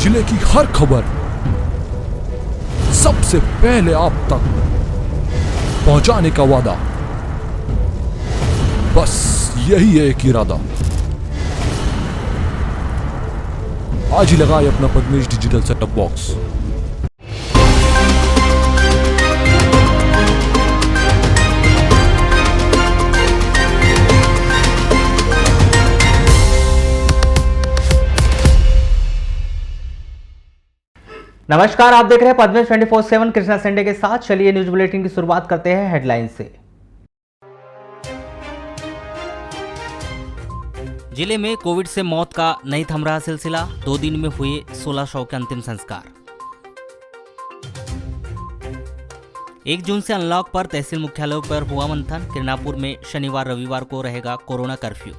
जिले की हर खबर सबसे पहले आप तक पहुंचाने का वादा, बस यही है एक इरादा। आज ही लगाए अपना पद्मेश डिजिटल सेटअप बॉक्स। नमस्कार, आप देख रहे हैं पद्मेश 24/7 कृष्णा संडे के साथ। चलिए न्यूज बुलेटिन की शुरुआत करते हैं हेडलाइन से। जिले में कोविड से मौत का नहीं थम रहा सिलसिला, 2 दिन में हुए 16 शव के अंतिम संस्कार। 1 जून से अनलॉक पर तहसील मुख्यालयों पर हुआ मंथन। किरणापुर में शनिवार रविवार को रहेगा कोरोना कर्फ्यू।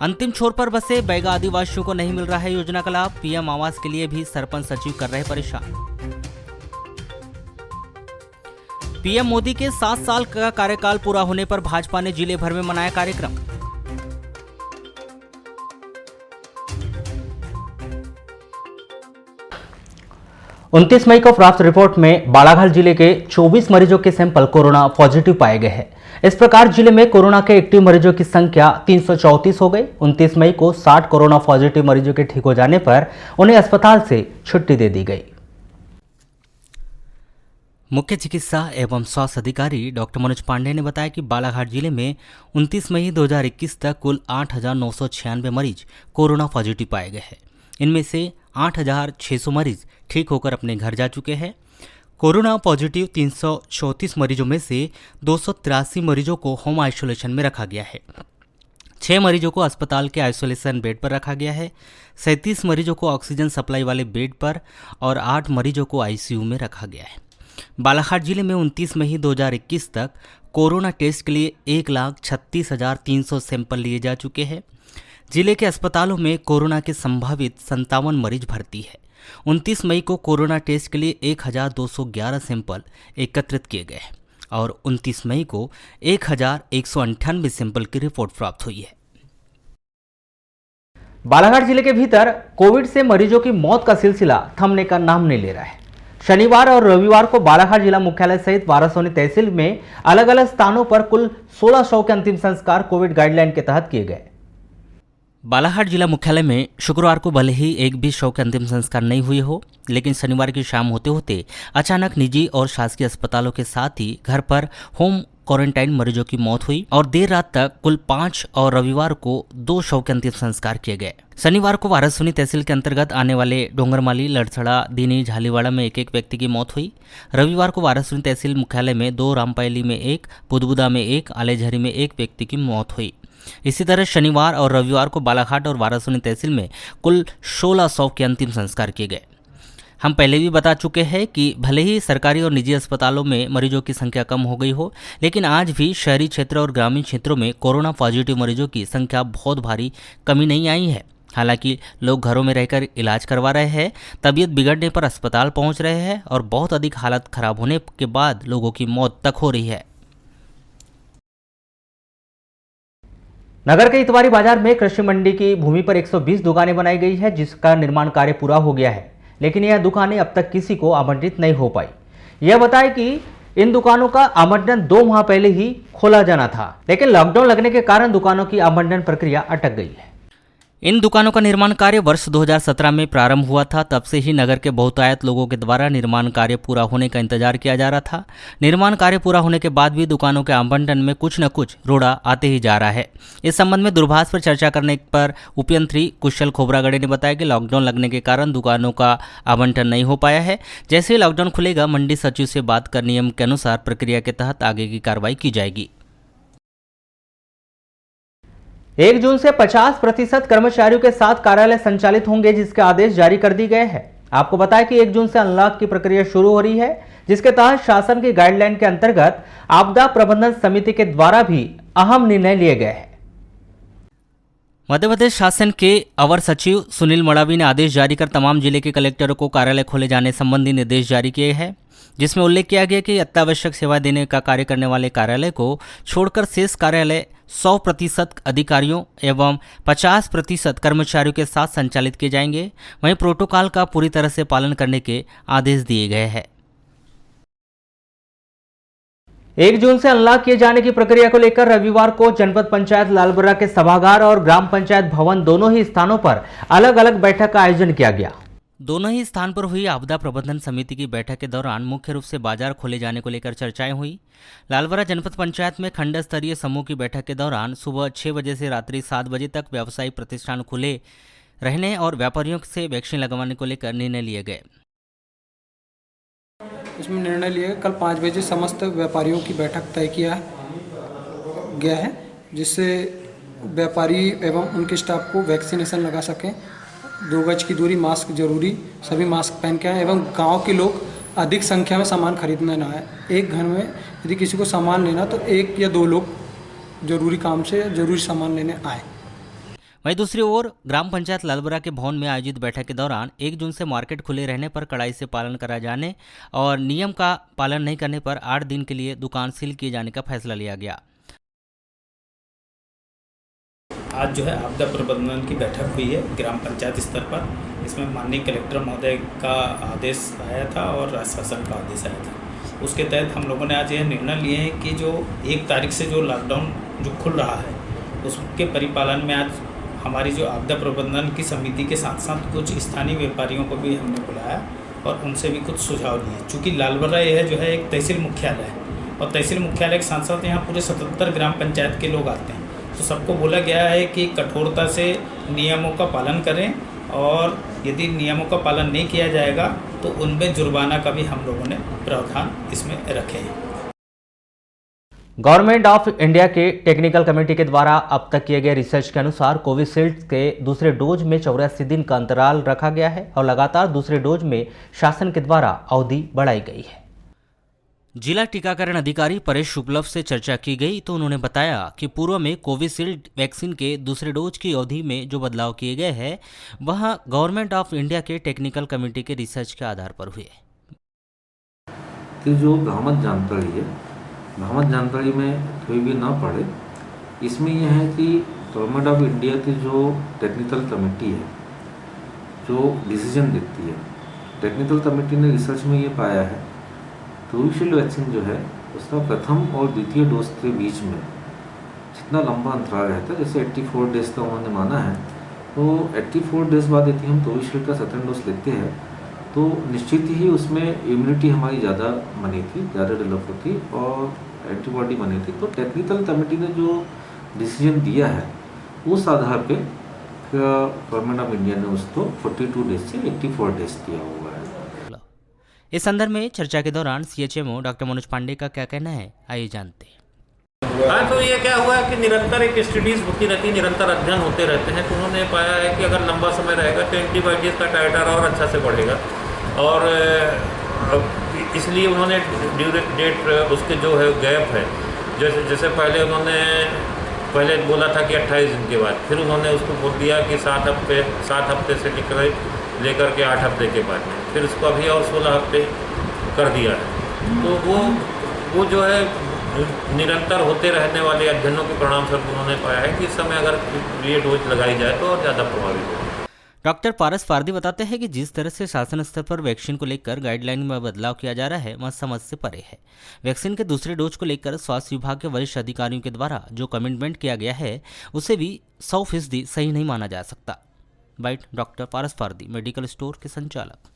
अंतिम छोर पर बसे बैगा आदिवासियों को नहीं मिल रहा है योजना का लाभ। पीएम आवास के लिए भी सरपंच सचिव कर रहे परेशान। पीएम मोदी के 7 साल का कार्यकाल पूरा होने पर भाजपा ने जिले भर में मनाया कार्यक्रम। उनतीस मई को प्राप्त रिपोर्ट में बालाघाट जिले के 24 मरीजों के सैंपल कोरोना पॉजिटिव पाए गए हैं। इस प्रकार जिले में कोरोना के एक्टिव मरीजों की संख्या 334 हो गई। 29 मई को 60 कोरोना पॉजिटिव मरीजों के ठीक हो जाने पर उन्हें अस्पताल से छुट्टी दे दी गई। मुख्य चिकित्सा एवं स्वास्थ्य अधिकारी डॉक्टर मनोज पांडे ने बताया कि बालाघाट जिले में 29 मई 2021 तक कुल 8,996 मरीज कोरोना पॉजिटिव पाए गए हैं। इनमें से 8,600 मरीज ठीक होकर अपने घर जा चुके हैं। कोरोना पॉजिटिव 334 मरीजों में से 283 मरीजों को होम आइसोलेशन में रखा गया है। 6 मरीजों को अस्पताल के आइसोलेशन बेड पर रखा गया है। 37 मरीजों को ऑक्सीजन सप्लाई वाले बेड पर और 8 मरीजों को आईसीयू में रखा गया है। बालाघाट जिले में 29 मई 2021 तक कोरोना टेस्ट के लिए 1,36,300 सैंपल लिए जा चुके हैं। जिले के अस्पतालों में कोरोना के संभावित 57 मरीज भर्ती है। 29 मई को कोरोना टेस्ट के लिए 1,211 सैंपल एकत्रित किए गए और 29 मई को 1,198 सैंपल की रिपोर्ट प्राप्त हुई है। बालाघाट जिले के भीतर कोविड से मरीजों की मौत का सिलसिला थमने का नाम नहीं ले रहा है। शनिवार और रविवार को बालाघाट जिला मुख्यालय सहित वारासोनी तहसील में अलग अलग स्थानों पर कुल 16 शव के अंतिम संस्कार कोविड गाइडलाइन के तहत किए गए। बालाघाट जिला मुख्यालय में शुक्रवार को भले ही एक भी शव के अंतिम संस्कार नहीं हुए हो, लेकिन शनिवार की शाम होते होते अचानक निजी और शासकीय अस्पतालों के साथ ही घर पर होम क्वारंटाइन मरीजों की मौत हुई और देर रात तक कुल 5 और रविवार को 2 शव के अंतिम संस्कार किए गए। शनिवार को वारासोनी तहसील के अंतर्गत आने वाले डोंगरमाली, लड़सड़ा, दीनी, झालीवाड़ा में एक व्यक्ति की मौत हुई। रविवार को वारासोनी तहसील मुख्यालय में 2, रामपायली में 1, बुदबुदा में 1, आलेझरी में 1 व्यक्ति की मौत हुई। इसी तरह शनिवार और रविवार को बालाघाट और वारासोनी तहसील में कुल 16 शव के अंतिम संस्कार किए गए। हम पहले भी बता चुके हैं कि भले ही सरकारी और निजी अस्पतालों में मरीजों की संख्या कम हो गई हो, लेकिन आज भी शहरी क्षेत्र और ग्रामीण क्षेत्रों में कोरोना पॉजिटिव मरीजों की संख्या बहुत भारी कमी नहीं आई है। हालांकि लोग घरों में रहकर इलाज करवा रहे हैं, तबीयत बिगड़ने पर अस्पताल पहुंच रहे हैं और बहुत अधिक हालत खराब होने के बाद लोगों की मौत तक हो रही है। नगर के इतवारी बाजार में कृषि मंडी की भूमि पर 120 दुकानें बनाई गई है, जिसका निर्माण कार्य पूरा हो गया है, लेकिन यह दुकानें अब तक किसी को आवंटित नहीं हो पाई। यह बताएं कि इन दुकानों का आवंटन 2 माह पहले ही खोला जाना था, लेकिन लॉकडाउन लगने के कारण दुकानों की आवंटन प्रक्रिया अटक गई है। इन दुकानों का निर्माण कार्य वर्ष 2017 में प्रारंभ हुआ था। तब से ही नगर के बहुतायत लोगों के द्वारा निर्माण कार्य पूरा होने का इंतजार किया जा रहा था। निर्माण कार्य पूरा होने के बाद भी दुकानों के आवंटन में कुछ न कुछ रोड़ा आते ही जा रहा है। इस संबंध में दूरभाष पर चर्चा करने पर उपयंत्री कुशल खोबरागड़े ने बताया कि लॉकडाउन लगने के कारण दुकानों का आवंटन नहीं हो पाया है। जैसे ही लॉकडाउन खुलेगा, मंडी सचिव से बात कर नियम के अनुसार प्रक्रिया के तहत आगे की कार्रवाई की जाएगी। 1 जून से 50% कर्मचारियों के साथ कार्यालय संचालित होंगे, जिसके आदेश जारी कर दिए गए हैं। आपको बताएं कि 1 जून से अनलॉक की प्रक्रिया शुरू हो रही है, जिसके तहत शासन की गाइडलाइन के अंतर्गत आपदा प्रबंधन समिति के द्वारा भी अहम निर्णय लिए गए हैं। मध्य प्रदेश शासन के अवर सचिव सुनील मड़ावी ने आदेश जारी कर तमाम जिले के कलेक्टरों को कार्यालय खोले जाने संबंधी निर्देश जारी किए हैं। जिसमें उल्लेख किया गया कि अत्यावश्यक सेवा देने का कार्य करने वाले कार्यालय को छोड़कर शेष कार्यालय 100% अधिकारियों एवं 50% कर्मचारियों के साथ संचालित किए जाएंगे। वहीं प्रोटोकॉल का पूरी तरह से पालन करने के आदेश दिए गए हैं। 1 जून से अनलॉक किए जाने की प्रक्रिया को लेकर रविवार को जनपद पंचायत लालबर्रा के सभागार और ग्राम पंचायत भवन दोनों ही स्थानों पर अलग अलग बैठक का आयोजन किया गया। दोनों ही स्थान पर हुई आपदा प्रबंधन समिति की बैठक के दौरान मुख्य रूप से बाजार खोले जाने को लेकर चर्चाएं हुई। लालबर्रा जनपद पंचायत में खंड स्तरीय समूह की बैठक के दौरान सुबह 6 बजे से रात्रि 7 बजे तक व्यावसायिक प्रतिष्ठान खुले रहने और व्यापारियों से वैक्सीन लगवाने को लेकर निर्णय लिए गए। इसमें निर्णय लिया कल 5 बजे समस्त व्यापारियों की बैठक तय किया गया है, जिससे व्यापारी एवं उनके स्टाफ को वैक्सीनेशन लगा सकें। 2 गज की दूरी, मास्क जरूरी, सभी मास्क पहन के आए एवं गांव के लोग अधिक संख्या में सामान खरीदने ना आए। एक घर में यदि किसी को सामान लेना तो 1 या 2 लोग जरूरी काम से जरूरी सामान लेने आए। वहीं दूसरी ओर ग्राम पंचायत लालबर्रा के भवन में आयोजित बैठक के दौरान 1 जून से मार्केट खुले रहने पर कड़ाई से पालन करा जाने और नियम का पालन नहीं करने पर 8 दिन के लिए दुकान सील किए जाने का फैसला लिया गया। आज जो है आपदा प्रबंधन की बैठक हुई है ग्राम पंचायत स्तर पर। इसमें माननीय कलेक्टर महोदय का आदेश आया था और शासन का आदेश आया था। उसके तहत हम लोगों ने आज यह निर्णय लिए हैं कि जो 1 तारीख से जो लॉकडाउन जो खुल रहा है उसके परिपालन में आज हमारी जो आपदा प्रबंधन की समिति के साथ साथ कुछ स्थानीय व्यापारियों को भी हमने बुलाया और उनसे भी कुछ सुझाव लिए। चूँकि लालबर्रा यह जो है एक तहसील मुख्यालय है और तहसील मुख्यालय के साथ साथ यहाँ पूरे 77 ग्राम पंचायत के लोग आते हैं, तो सबको बोला गया है कि कठोरता से नियमों का पालन करें और यदि नियमों का पालन नहीं किया जाएगा तो उनमें जुर्माना का भी हम लोगों ने प्रावधान इसमें रखे हैं। गवर्नमेंट ऑफ इंडिया के टेक्निकल कमेटी के द्वारा अब तक किए गए रिसर्च के अनुसार कोविशील्ड के दूसरे डोज में 84 दिन का अंतराल रखा गया है और लगातार दूसरे डोज में शासन के द्वारा अवधि बढ़ाई गई है। जिला टीकाकरण अधिकारी परेश शुक्लव से चर्चा की गई तो उन्होंने बताया कि पूर्व में कोविशील्ड वैक्सीन के दूसरे डोज की अवधि में जो बदलाव किए गए हैं वह गवर्नमेंट ऑफ इंडिया के टेक्निकल कमेटी के रिसर्च के आधार पर हुए। कि जो भ्रामक जानकारी है, भ्रामक जानकारी में कोई भी ना पड़े, इसमें यह है कि गवर्नमेंट ऑफ इंडिया की जो टेक्निकल कमेटी है जो डिसीजन देती है, टेक्निकल कमेटी ने रिसर्च में ये पाया है कोविशील्ड वैक्सीन जो है उसका प्रथम और द्वितीय डोज के बीच में जितना लंबा अंतराल रहता है, जैसे 84 डेज का उन्होंने माना है, तो 84 डेज बाद यदि हम कोविशील्ड का सेकेंड डोज लेते हैं तो निश्चित ही उसमें इम्यूनिटी हमारी ज़्यादा बनी थी, ज़्यादा डेवलप होती और एंटीबॉडी बनी थी। तो टेक्निकल कमेटी ने जो डिसीजन दिया है उस आधार पे गवर्नमेंट ऑफ इंडिया ने उसको 42 डेज से 84 डेज दिया हुआ है। इस संदर्भ में चर्चा के दौरान CHMO डॉक्टर मनोज पांडे का क्या कहना है, आइए जानते हैं। हाँ, तो ये क्या हुआ कि निरंतर एक स्टडीज़ होती रहती है, निरंतर अध्ययन होते रहते हैं, तो उन्होंने पाया है कि अगर लंबा समय रहेगा तो एंटीबायोटिक्स का टाइटर और अच्छा से बढ़ेगा और इसलिए उन्होंने ड्यू डेट उसके जो है गैप है, जैसे पहले बोला था कि 28 दिन के बाद, फिर उन्होंने उसको बोल दिया कि 7 हफ्ते से लेकर के 8 हफ्ते के बाद, फिर उसको अभी और 16 हफ्ते कर दिया है। तो वो जो है निरंतर होते रहने वाले अध्ययनों के परिणाम स्वरूप उन्होंने पाया है कि इस समय अगर ये डोज लगाई जाए तो और ज़्यादा प्रभावी होगा। डॉक्टर पारस फारदी बताते हैं कि जिस तरह से शासन स्तर पर वैक्सीन को लेकर गाइडलाइन में बदलाव किया जा रहा है वह समझ से परे है। वैक्सीन के दूसरे डोज को लेकर स्वास्थ्य विभाग के वरिष्ठ अधिकारियों के द्वारा जो कमिटमेंट किया गया है उसे भी 100% सही नहीं माना जा सकता। बाइट डॉक्टर पारस फारदी, मेडिकल स्टोर के संचालक।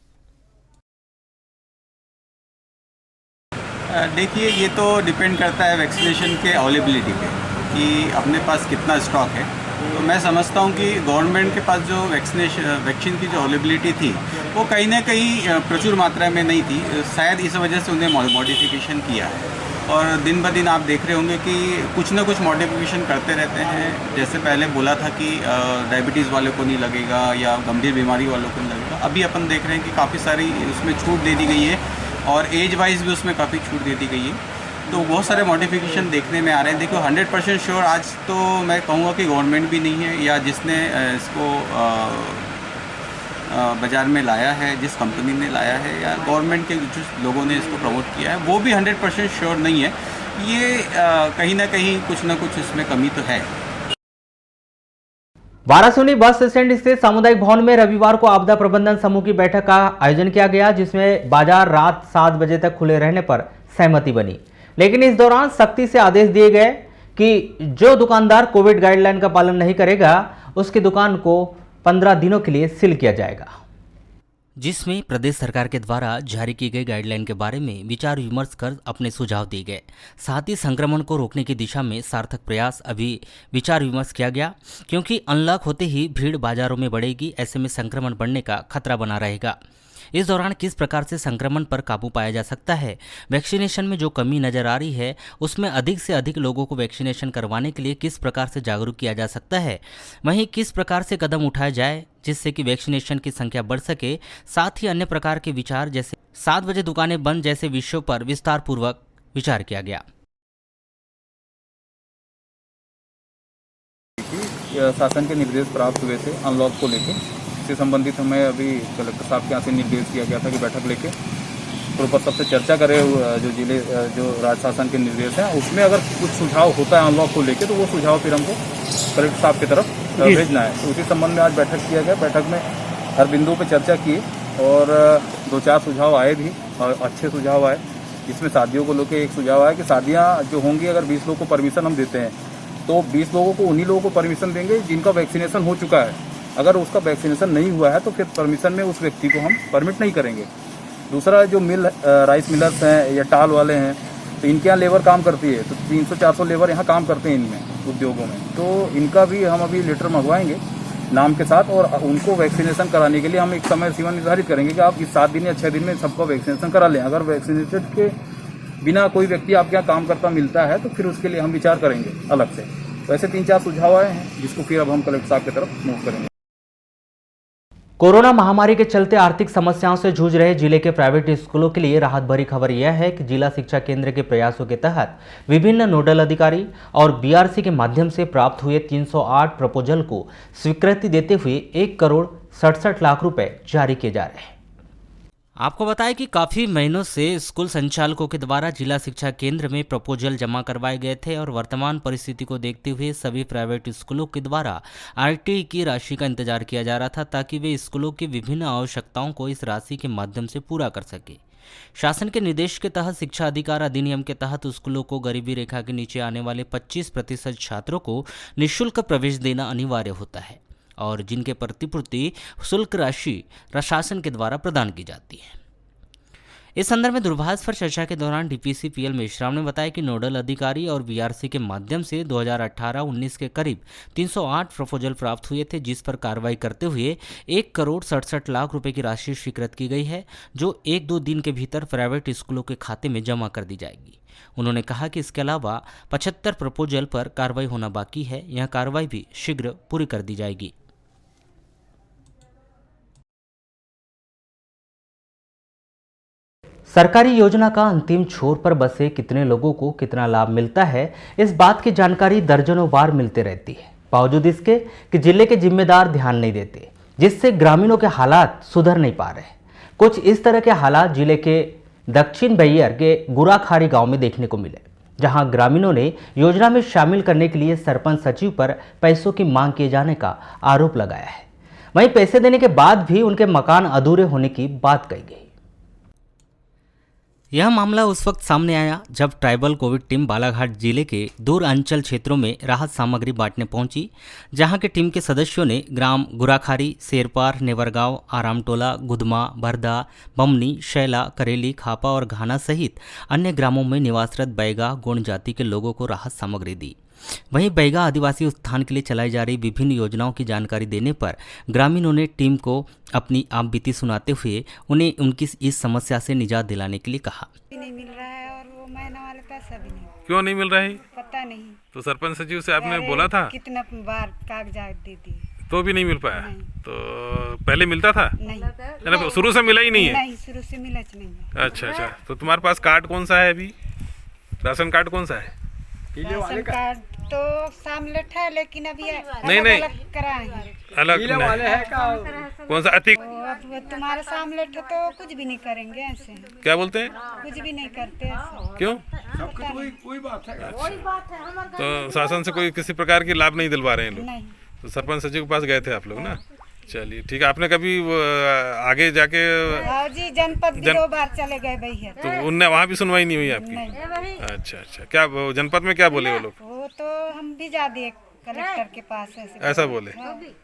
देखिए, ये तो डिपेंड करता है वैक्सीनेशन के अवेलेबिलिटी पे कि अपने पास कितना स्टॉक है। तो मैं समझता हूँ कि गवर्नमेंट के पास जो वैक्सीन की जो अवेलेबिलिटी थी वो कहीं ना कहीं प्रचुर मात्रा में नहीं थी, शायद इस वजह से उन्हें मॉडिफिकेशन किया है। और दिन ब दिन आप देख रहे होंगे कि कुछ ना कुछ मॉडिफिकेशन करते रहते हैं। जैसे पहले बोला था कि डायबिटीज़ वालों को नहीं लगेगा या गंभीर बीमारी वालों को नहीं लगेगा, अभी अपन देख रहे हैं कि काफ़ी सारी उसमें छूट दे दी गई है और एज वाइज भी उसमें काफ़ी छूट दे दी गई है। तो बहुत सारे मॉडिफिकेशन देखने में आ रहे हैं। देखो 100% श्योर आज तो मैं कहूँगा कि गवर्नमेंट भी नहीं है या जिसने इसको बाज़ार में लाया है, जिस कंपनी ने लाया है या गवर्नमेंट के जो लोगों ने इसको प्रमोट किया है, वो भी 100% श्योर नहीं है। ये कहीं ना कुछ इसमें कमी तो है। वाराणसी बस स्टैंड स्थित सामुदायिक भवन में रविवार को आपदा प्रबंधन समूह की बैठक का आयोजन किया गया, जिसमें बाजार रात 7 बजे तक खुले रहने पर सहमति बनी। लेकिन इस दौरान सख्ती से आदेश दिए गए कि जो दुकानदार कोविड गाइडलाइन का पालन नहीं करेगा उसकी दुकान को 15 दिनों के लिए सील किया जाएगा, जिसमें प्रदेश सरकार के द्वारा जारी की गई गाइडलाइन के बारे में विचार विमर्श कर अपने सुझाव दिए गए। साथ ही संक्रमण को रोकने की दिशा में सार्थक प्रयास अभी विचार विमर्श किया गया, क्योंकि अनलॉक होते ही भीड़ बाजारों में बढ़ेगी, ऐसे में संक्रमण बढ़ने का खतरा बना रहेगा। इस दौरान किस प्रकार से संक्रमण पर काबू पाया जा सकता है, वैक्सीनेशन में जो कमी नजर आ रही है उसमें अधिक से अधिक लोगों को वैक्सीनेशन करवाने के लिए किस प्रकार से जागरूक किया जा सकता है, वहीं किस प्रकार से कदम उठाया जाए जिससे कि वैक्सीनेशन की संख्या बढ़ सके। साथ ही अन्य प्रकार के विचार जैसे 7 बजे दुकानें बंद जैसे विषयों पर विस्तार पूर्वक विचार किया गया। शासन के निर्देश प्राप्त हुए थे अनलॉक को लेकर, इससे संबंधित हमें अभी कलेक्टर साहब के यहाँ से निर्देश दिया गया था कि बैठक लेके ऊपर सबसे चर्चा करें, जो राज्य शासन के निर्देश हैं उसमें अगर कुछ सुझाव होता है अनलॉक को लेके तो वो सुझाव फिर हमको कलेक्टर साहब की तरफ भेजना है। तो उसी संबंध में आज बैठक किया गया। बैठक में हर बिंदु पर चर्चा की और 2-4 सुझाव आए भी और अच्छे सुझाव आए। इसमें शादियों को लेकर एक सुझाव आया कि शादियाँ जो होंगी अगर 20 लोगों को परमिशन हम देते हैं तो 20 लोगों को उन्हीं लोगों को परमिशन देंगे जिनका वैक्सीनेशन हो चुका है। अगर उसका वैक्सीनेशन नहीं हुआ है तो फिर परमिशन में उस व्यक्ति को हम परमिट नहीं करेंगे। दूसरा, जो राइस मिलर्स हैं या टाल वाले हैं तो इनके यहाँ लेबर काम करती है, तो 300-400 लेबर यहाँ काम करते हैं इनमें उद्योगों में, तो इनका भी हम अभी लेटर मंगवाएंगे नाम के साथ और उनको वैक्सीनेशन कराने के लिए हम एक समय सीमा निर्धारित करेंगे कि आप इस 7 दिन या 6 दिन में सबका वैक्सीनेशन करा लें। अगर वैक्सीनेटेड के बिना कोई व्यक्ति आपके यहाँ काम करता मिलता है तो फिर उसके लिए हम विचार करेंगे अलग से। तो ऐसे 3-4 सुझाव आए हैं जिसको फिर अब हम कलेक्टर साहब की तरफ मूव करेंगे। कोरोना महामारी के चलते आर्थिक समस्याओं से जूझ रहे जिले के प्राइवेट स्कूलों के लिए राहत भरी खबर यह है कि जिला शिक्षा केंद्र के प्रयासों के तहत विभिन्न नोडल अधिकारी और बीआरसी के माध्यम से प्राप्त हुए 308 प्रपोजल को स्वीकृति देते हुए 1,67 लाख रुपए जारी किए जा रहे हैं। आपको बताएं कि काफ़ी महीनों से स्कूल संचालकों के द्वारा जिला शिक्षा केंद्र में प्रपोजल जमा करवाए गए थे और वर्तमान परिस्थिति को देखते हुए सभी प्राइवेट स्कूलों के द्वारा आरटीई की राशि का इंतजार किया जा रहा था ताकि वे स्कूलों की विभिन्न आवश्यकताओं को इस राशि के माध्यम से पूरा कर सके। शासन के निर्देश के तहत शिक्षा अधिकार अधिनियम के तहत स्कूलों को गरीबी रेखा के नीचे आने वाले 25% छात्रों को निःशुल्क प्रवेश देना अनिवार्य होता है और जिनके प्रतिपूर्ति शुल्क राशि शासन के द्वारा प्रदान की जाती है। इस संदर्भ में दूरभाष पर चर्चा के दौरान डीपीसी पीएल मेश्राम ने बताया कि नोडल अधिकारी और बीआरसी के माध्यम से 2018-19 के करीब 308 प्रपोजल प्राप्त हुए थे, जिस पर कार्रवाई करते हुए 1,67 लाख रुपए की राशि स्वीकृत की गई है, जो 1-2 दिन के भीतर प्राइवेट स्कूलों के खाते में जमा कर दी जाएगी। उन्होंने कहा कि इसके अलावा 75 प्रपोजल पर कार्रवाई होना बाकी है, यह कार्रवाई भी शीघ्र पूरी कर दी जाएगी। सरकारी योजना का अंतिम छोर पर बसे कितने लोगों को कितना लाभ मिलता है, इस बात की जानकारी दर्जनों बार मिलती रहती है, बावजूद इसके कि जिले के जिम्मेदार ध्यान नहीं देते, जिससे ग्रामीणों के हालात सुधर नहीं पा रहे। कुछ इस तरह के हालात जिले के दक्षिण बैयर के गुराखारी गांव में देखने को मिले, जहां ग्रामीणों ने योजना में शामिल करने के लिए सरपंच सचिव पर पैसों की मांग किए जाने का आरोप लगाया है। वहीं पैसे देने के बाद भी उनके मकान अधूरे होने की बात कही गई। यह मामला उस वक्त सामने आया जब ट्राइबल कोविड टीम बालाघाट जिले के दूर अंचल क्षेत्रों में राहत सामग्री बांटने पहुंची, जहां के टीम के सदस्यों ने ग्राम गुराखारी, शेरपार, नेवरगांव, आरामटोला, गुदमा, बरदा, बमनी, शैला, करेली, खापा और घाना सहित अन्य ग्रामों में निवासरत बैगा गोंड जाति के लोगों को राहत सामग्री दी। वहीं बैगा आदिवासी उत्थान के लिए चलाई जा रही विभिन्न योजनाओं की जानकारी देने पर ग्रामीणों ने टीम को अपनी आप बीती सुनाते हुए उन्हें उनकी इस समस्या से निजात दिलाने के लिए कहा। नहीं मिल रहा है और वो महीना वाले पैसा भी नहीं। क्यों नहीं मिल रहा है? पता नहीं। तो सरपंच सचिव से आपने बोला था? कितना बार कागजात दे दिए तो भी नहीं मिल पाया। तो पहले मिलता था? नहीं, शुरू से मिला ही नहीं है? नहीं, शुरू से मिला नहीं। अच्छा, तो तुम्हारे पास कार्ड कौन सा है अभी? राशन कार्ड कौन सा है? राशन कार्ड तो सामलेट है, लेकिन अभी नहीं। अलग कराए हैं। अलग नहीं। कौन सा अतिक? अब तुम्हारा सामलेट है तो कुछ भी नहीं करेंगे ऐसे। क्या बोलते हैं? कुछ भी नहीं करते ऐसे। क्यों? कोई बात है। तो शासन से कोई किसी प्रकार की लाभ नहीं दिलवा रहे हैं लोग? नहीं। तो सरपंच सचिव के पास गए थे आप लोग ना? चलिए ठीक है। आपने कभी आगे जाके हाँ जी, जनपद भी 2 बार चले गए भैया। तो उनने वहाँ भी सुनवाई नहीं हुई आपकी? नहीं। अच्छा। क्या जनपद में क्या बोले वो लोग? वो तो हम भी जा दिए कलेक्टर के पास ऐसा बोले?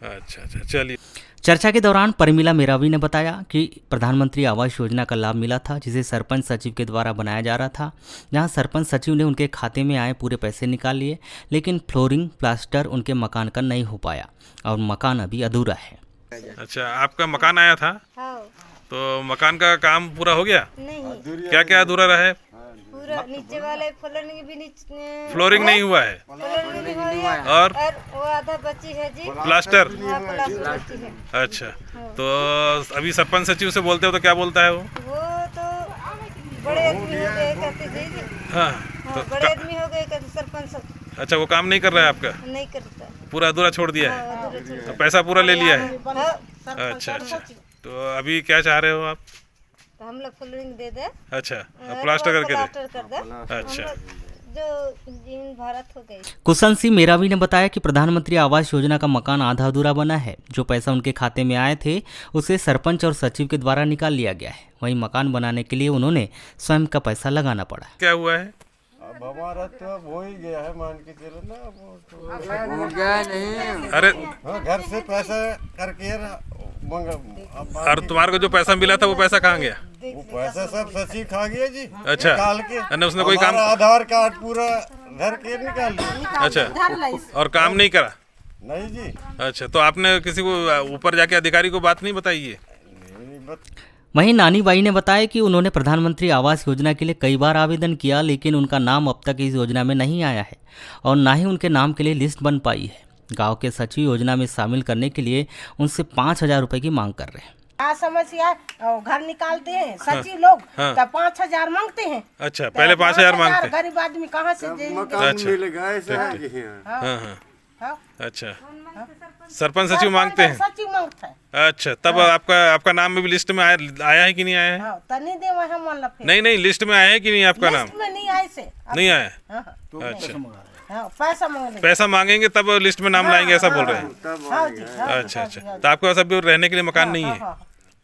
अच्छा चलिए। चर्चा के दौरान परमिला मेरावी ने बताया कि प्रधानमंत्री आवास योजना का लाभ मिला था, जिसे सरपंच सचिव के द्वारा बनाया जा रहा था, जहां सरपंच सचिव ने उनके खाते में आए पूरे पैसे निकाल लिए, लेकिन फ्लोरिंग प्लास्टर उनके मकान का नहीं हो पाया और मकान अभी अधूरा है। अच्छा, आपका मकान आया था? हाँ। तो मकान का काम पूरा हो गया? नहीं। क्या अधूरा रहा है? पूरा नीचे वाले फ्लोरिंग भी फ्लोरिंग नहीं हुआ है? फ्लोरिंग नहीं हुआ है। और वो आधा बची है जी। प्लास्टर? हाँ, प्लास्टर बची है। अच्छा। तो अभी सरपंच सचिव से बोलते हो तो क्या बोलता है वो? तो बड़े आदमी हो गए कहते जी। हाँ, तो बड़े आदमी हो गए कहते सरपंच। अच्छा, वो काम नहीं कर रहा है आपका? नहीं करता, पूरा अधूरा छोड़ दिया है? तो पैसा पूरा ले लिया है? अच्छा। तो अभी क्या चाह रहे हो आप? तो हम लोग फ्लोरिंग दे दे। अच्छा, प्लास्टर करके प्लास्टर कर दे। अच्छा। जो जीवन भारत हो गई। कुशन सिंह मेरावी ने बताया कि प्रधानमंत्री आवास योजना का मकान आधा अधूरा बना है। जो पैसा उनके खाते में आए थे उसे सरपंच और सचिव के द्वारा निकाल लिया गया है। वहीं मकान बनाने के लिए उन्होंने स्वयं का पैसा लगाना पड़ा। क्या हुआ है? अब हमारा तो हो ही गया है, मान के चलो ना। हो गया नहीं। अरे घर से पैसा करके और तुम्हारे को जो पैसा मिला था वो पैसा कहाँ गया? वो पैसा सब सचिव खा गया जी। अच्छा। निकाल के उसने कोई काम? आधार कार्ड पूरा घर के निकाल लिया। अच्छा, और काम नहीं करा? नहीं जी। अच्छा, तो आपने किसी को ऊपर जाके अधिकारी को बात नहीं बताई है? वहीं नानी बाई ने बताया कि उन्होंने प्रधानमंत्री आवास योजना के लिए कई बार आवेदन किया, लेकिन उनका नाम अब तक इस योजना में नहीं आया है और ना ही उनके नाम के लिए लिस्ट बन पाई है। गांव के सचिव योजना में शामिल करने के लिए उनसे 5,000 रुपए की मांग कर रहे हैं। समस्या घर निकालते हैं सचिव लोग तो 5,000 मांगते हैं। अच्छा, पहले 5,000 मांगते हैं? गरीब आदमी कहाँ से अच्छा, सरपंच सचिव मांगते हैं? सचिव मांगता है। अच्छा, तब आपका नाम भी लिस्ट में आया है कि नहीं आया है? नहीं, लिस्ट में आया है कि नहीं आपका नाम? नहीं आया। अच्छा, पैसा मांगेंगे तब लिस्ट में नाम लाएंगे, ऐसा बोल रहे हैं? अच्छा। तो आपके पास अभी रहने के लिए मकान नहीं है?